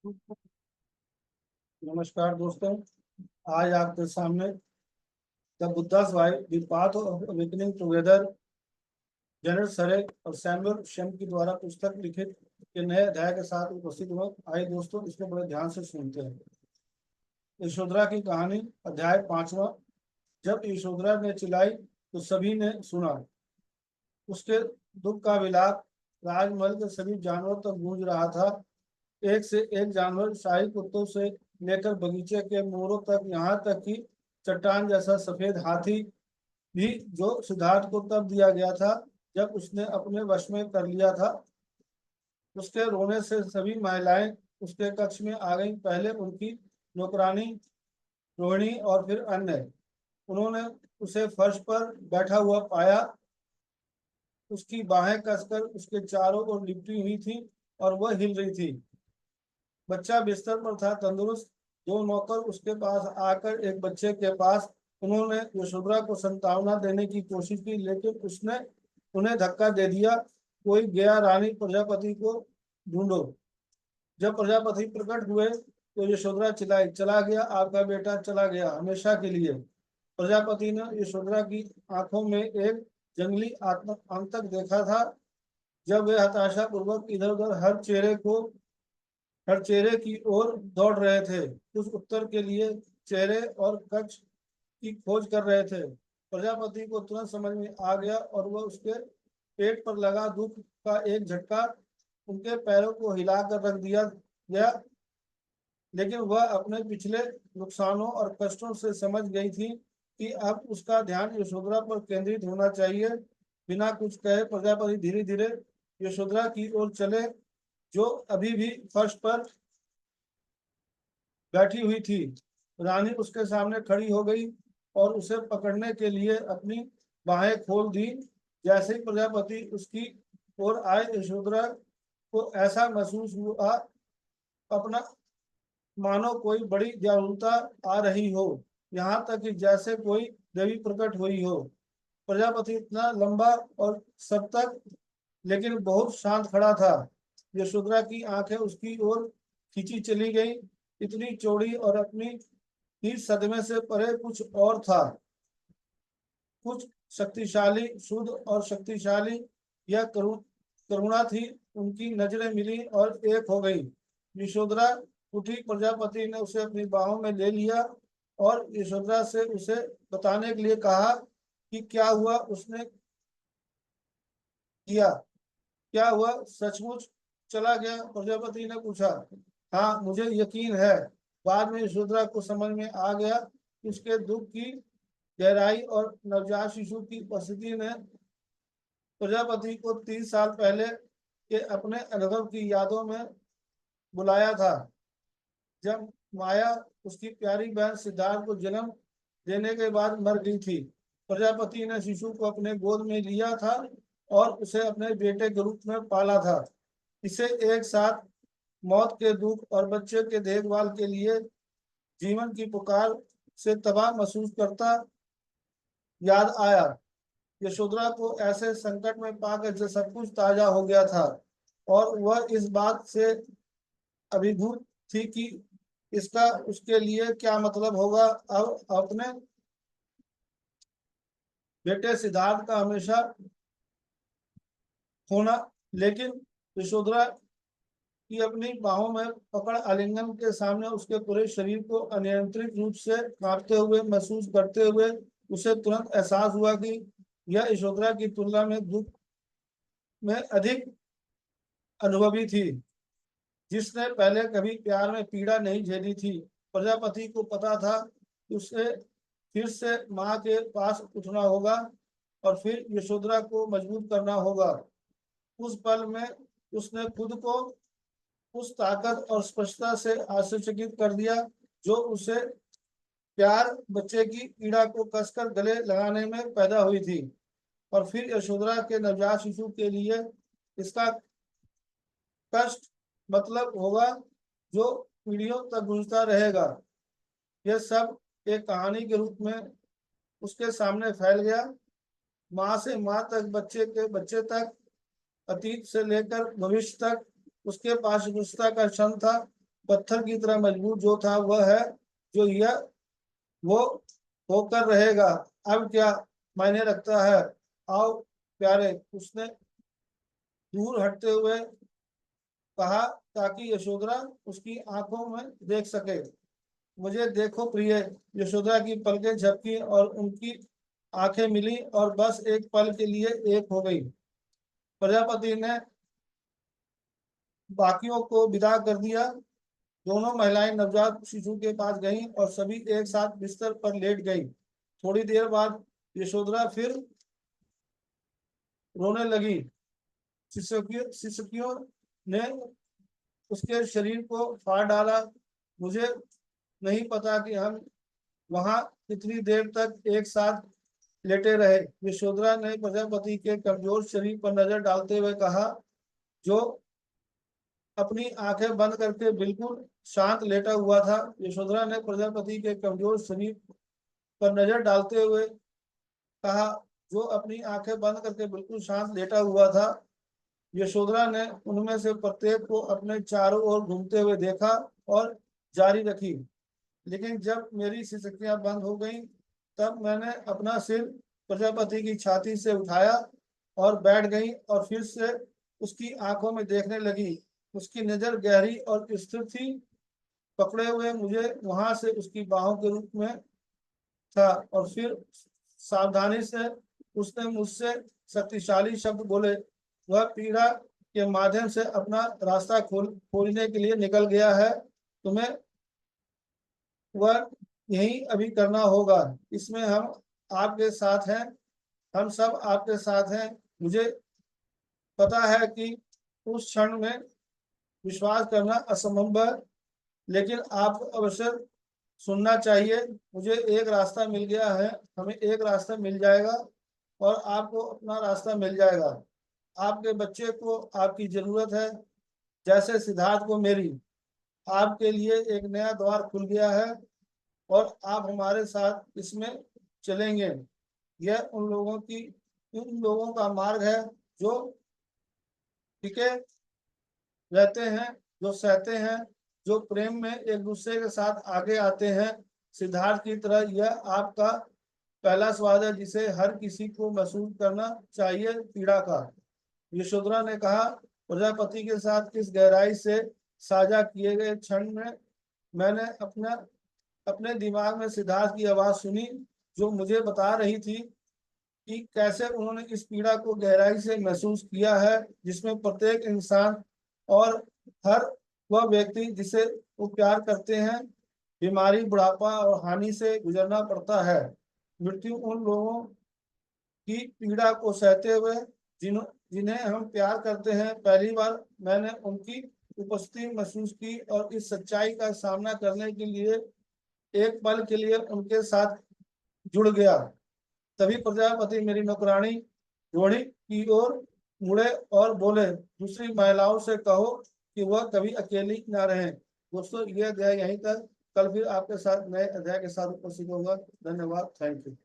नमस्कार दोस्तों। आज आपके सामने the Buddhas why the path of awakening together general सरे और सैमुअल शेम की द्वारा पुस्तक लिखित के नए अध्याय के साथ उपस्थित हुए। आइए दोस्तों, इसको बड़े ध्यान से सुनते हैं। यशोधरा की कहानी, अध्याय 5वां। जब यशोधरा ने चिल्लाई तो सभी ने सुना। उसके दुख का विलाप राजमहल के सभी जानवरों तक गूंज रहा था। एक से एक जानवर, शाही कुत्तों से लेकर बगीचे के मोरों तक, यहाँ तक कि चट्टान जैसा सफेद हाथी भी, जो सिद्धार्थ को तब दिया गया था जब उसने अपने वश में कर लिया था। उसके रोने से सभी महिलाएं उसके कक्ष में आ गईं। पहले उनकी नौकरानी रोहिणी और फिर अन्य। उन्होंने उसे फर्श पर बैठा हुआ पाया। उसकी बाहें कसकर उसके चारों ओर लिपटी हुई थी और वह हिल रही थी। बच्चा बिस्तर पर था, तंदुरुस्त। दो नौकर उसके पास आकर एक बच्चे के पास उन्होंने यशोधरा को संतावना देने की कोशिश की, लेकिन उसने उन्हें धक्का दे दिया। कोई गया, रानी प्रजापति को ढूंढो। जब प्रजापति प्रकट हुए तो यशोधरा चिल्लाई, चला गया, आपका बेटा चला गया, हमेशा के लिए। प्रजापति ने यशोधरा की आंखों में एक जंगली आतंक देखा था। जब वे हताशा पूर्वक इधर उधर हर चेहरे की ओर दौड़ रहे थे, कुछ उत्तर के लिए चेहरे और कक्ष की खोज कर रहे थे। प्रजापति को तुरंत समझ में आ गया और वह उसके पेट पर लगा दुख का एक झटका उनके पैरों को हिलाकर रख दिया गया। लेकिन वह अपने पिछले नुकसानों और कष्टों से समझ गई थी कि अब उसका ध्यान यशोधरा पर केंद्रित होना चाहिए। बिना कुछ कहे प्रजापति धीरे धीरे यशोधरा की ओर चले, जो अभी भी फर्श पर बैठी हुई थी। रानी उसके सामने खड़ी हो गई और उसे पकड़ने के लिए अपनी बाहें खोल दी। जैसे ही प्रजापति उसकी ओर आए, यशोधरा को ऐसा महसूस हुआ अपना मानो कोई बड़ी जागरूकता आ रही हो, यहाँ तक कि जैसे कोई देवी प्रकट हुई हो। प्रजापति इतना लंबा और सब तक, लेकिन बहुत शांत खड़ा था। यशोधरा की आंखें उसकी ओर खींची चली गई, इतनी चौड़ी और अपनी ही सदमे से परे कुछ और था। कुछ शक्तिशाली, शुद्ध और शक्तिशाली। यह करुणा थी। उनकी नजरें मिली और एक हो गई। यशोधरा उठी। प्रजापति ने उसे अपनी बाहों में ले लिया और यशोधरा से उसे बताने के लिए कहा कि क्या हुआ। उसने किया। क्या हुआ, सचमुच चला गया, प्रजापति ने पूछा। हाँ, मुझे यकीन है। बाद में यशोधरा को समझ में आ गया कि उसके दुख की गहराई और नवजात शिशु की उपस्थिति ने प्रजापति को 30 साल पहले के अपने अनुभव की यादों में बुलाया था, जब माया उसकी प्यारी बहन सिद्धार्थ को जन्म देने के बाद मर गई थी। प्रजापति ने शिशु को अपने गोद में लिया था और उसे अपने बेटे के रूप में पाला था। इसे एक साथ मौत के दुख और बच्चे के देखभाल के लिए जीवन की पुकार से तबाह महसूस करता याद आया। यशोधरा को ऐसे संकट में पाकर जो सब कुछ ताजा हो गया था, और वह इस बात से अभिभूत थी कि इसका उसके लिए क्या मतलब होगा। अब अपने बेटे सिद्धार्थ का हमेशा होना। लेकिन यशोधरा की अपनी बाहों में पकड़ आलिंगन के सामने उसके पूरे शरीर को अनियंत्रित रूप से कांपते हुए महसूस करते हुए उसे तुरंत एहसास हुआ कि यह यशोधरा की तुलना में दुख में अधिक अनुभवी थी, जिसने पहले कभी प्यार में पीड़ा नहीं झेली थी। प्रजापति को पता था कि उसे फिर से माँ के पास उठना होगा और फिर यशोधरा को मजबूत करना होगा। उस पल में उसने खुद को उस ताकत और स्पष्टता से आश्चर्यचकित कर दिया जो उसे प्यार बच्चे की पीड़ा को कसकर गले लगाने में पैदा हुई थी। और फिर यशोधरा के नवजात शिशु के लिए इसका कष्ट मतलब होगा जो पीढ़ियों तक गूंजता रहेगा। यह सब एक कहानी के रूप में उसके सामने फैल गया। माँ से माँ तक, बच्चे के बच्चे तक, अतीत से लेकर भविष्य तक उसके पास गुस्सा का क्षण था। पत्थर की तरह मजबूत जो था वह है जो यह वो होकर रहेगा। अब क्या मायने रखता है? आओ प्यारे, उसने दूर हटते हुए कहा ताकि यशोधरा उसकी आंखों में देख सके। मुझे देखो प्रिय। यशोधरा की पलकें झपकी और उनकी आंखें मिली और बस एक पल के लिए एक हो गई। प्रजापति ने बाकियों को विदा कर दिया। दोनों महिलाएं नवजात शिशु के पास गईं और सभी एक साथ बिस्तर पर लेट गई। थोड़ी देर बाद यशोधरा फिर रोने लगी। शिक्षकियों ने उसके शरीर को फाड़ डाला। मुझे नहीं पता कि हम वहां कितनी देर तक एक साथ लेटे रहे। यशोधरा ने प्रजापति के कमजोर शरीर पर नजर डालते हुए कहा, जो अपनी आंखें बंद करके बिल्कुल शांत लेटा हुआ था। यशोधरा ने प्रजापति के कमजोर शरीर पर नजर डालते हुए कहा, जो अपनी आंखें बंद करके बिल्कुल शांत लेटा हुआ था। यशोधरा ने उनमें से प्रत्येक को अपने चारों ओर घूमते हुए देखा और जारी रखी। लेकिन जब मेरी सिसकियां बंद हो गईं, तब मैंने अपना सिर प्रजापति की छाती से उठाया और बैठ गई और फिर से उसकी आंखों में देखने लगी। उसकी नजर गहरी और स्थिर थी। पकड़े हुए मुझे वहां से उसकी बाहों के रूप में था और फिर सावधानी से उसने मुझसे शक्तिशाली शब्द बोले। वह पीड़ा के माध्यम से अपना रास्ता खोलने के लिए निकल गया है। तुम्हें वह यही अभी करना होगा। इसमें हम आपके साथ हैं। हम सब आपके साथ हैं। मुझे पता है कि उस क्षण में विश्वास करना असंभव है, लेकिन आप अवश्य सुनना चाहिए। मुझे एक रास्ता मिल गया है। हमें एक रास्ता मिल जाएगा और आपको अपना रास्ता मिल जाएगा। आपके बच्चे को आपकी जरूरत है, जैसे सिद्धार्थ को मेरी। आपके लिए एक नया द्वार खुल गया है और आप हमारे साथ इसमें चलेंगे। यह उन लोगों का मार्ग है जो टिके रहते हैं, जो सहते हैं, जो प्रेम में एक दूसरे के साथ आगे आते हैं। सिद्धार्थ की तरह यह आपका पहला स्वाद है जिसे हर किसी को महसूस करना चाहिए, पीड़ा का। यशोधरा ने कहा, प्रजापति के साथ इस गहराई से साझा किए गए क्षण में मैंने अपने दिमाग में सिद्धार्थ की आवाज सुनी, जो मुझे बता रही थी कि कैसे उन्होंने इस पीड़ा को गहराई से महसूस किया है, जिसमें प्रत्येक इंसान और हर वह व्यक्ति जिसे वो प्यार करते हैं बीमारी, बुढ़ापा और हानि से गुजरना पड़ता है। मृत्यु उन लोगों की पीड़ा को सहते हुए जिन्हें हम प्यार करते हैं। पहली बार मैंने उनकी उपस्थिति महसूस की और इस सच्चाई का सामना करने के लिए एक पल के लिए उनके साथ जुड़ गया। तभी प्रजापति मेरी नौकरानी रोहिणी की ओर मुड़े और बोले, दूसरी महिलाओं से कहो कि वह कभी अकेली ना रहें। दोस्तों, यह अध्याय यहीं तक। कल फिर आपके साथ नए अध्याय के साथ उपस्थित होगा। धन्यवाद। Thank you.